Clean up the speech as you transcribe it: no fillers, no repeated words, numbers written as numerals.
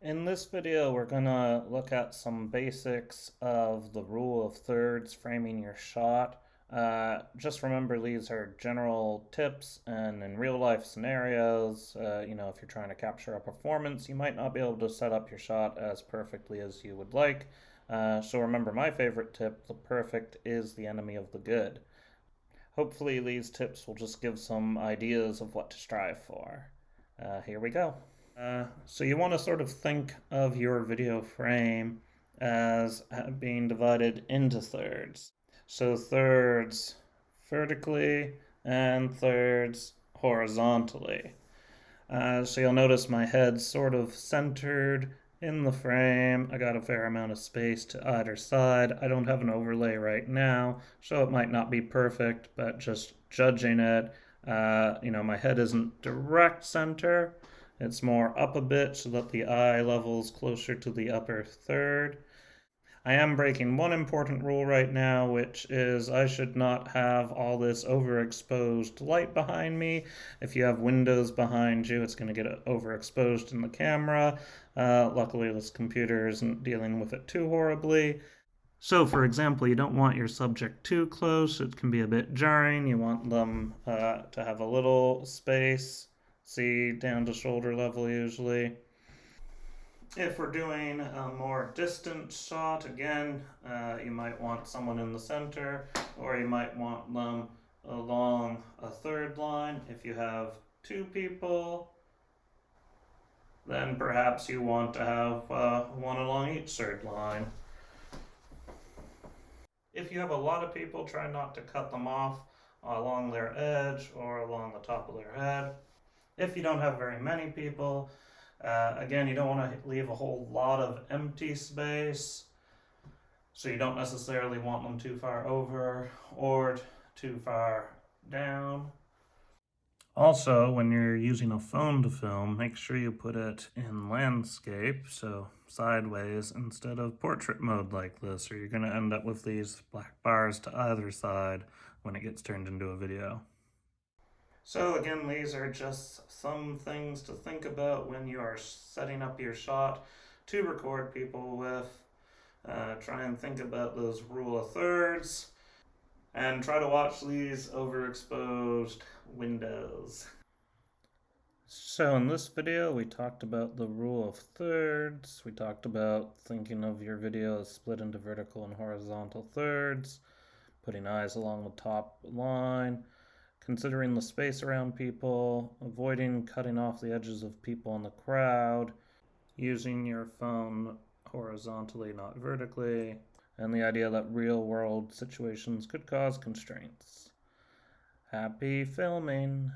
In this video, we're going to look at some basics of the rule of thirds framing your shot. Just remember these are general tips, and in real life scenarios, if you're trying to capture a performance, you might not be able to set up your shot as perfectly as you would like. So remember my favorite tip, the perfect is the enemy of the good. Hopefully these tips will just give some ideas of what to strive for. Here we go. So you want to sort of think of your video frame as being divided into thirds. So thirds vertically and thirds horizontally. So you'll notice my head's sort of centered in the frame. I got a fair amount of space to either side. I don't have an overlay right now, so it might not be perfect, but just judging it, my head isn't direct center. It's more up a bit so that the eye level's closer to the upper third. I am breaking one important rule right now, which is I should not have all this overexposed light behind me. If you have windows behind you, it's going to get overexposed in the camera. Luckily, this computer isn't dealing with it too horribly. So, for example, you don't want your subject too close. It can be a bit jarring. You want them to have a little space, see down to shoulder level usually. If we're doing a more distant shot, again, you might want someone in the center, or you might want them along a third line. If you have two people, then perhaps you want to have one along each third line. If you have a lot of people, try not to cut them off along their edge or along the top of their head. If you don't have very many people, again, you don't want to leave a whole lot of empty space, so you don't necessarily want them too far over or too far down. Also, when you're using a phone to film, make sure you put it in landscape, so sideways, instead of portrait mode like this, or you're going to end up with these black bars to either side when it gets turned into a video. So again, these are just some things to think about when you are setting up your shot to record people with. Try and think about those rule of thirds, and try to watch these overexposed windows. So in this video, we talked about the rule of thirds. We talked about thinking of your video as split into vertical and horizontal thirds, putting eyes along the top line, considering the space around people, avoiding cutting off the edges of people in the crowd, using your phone horizontally, not vertically, and the idea that real-world situations could cause constraints. Happy filming!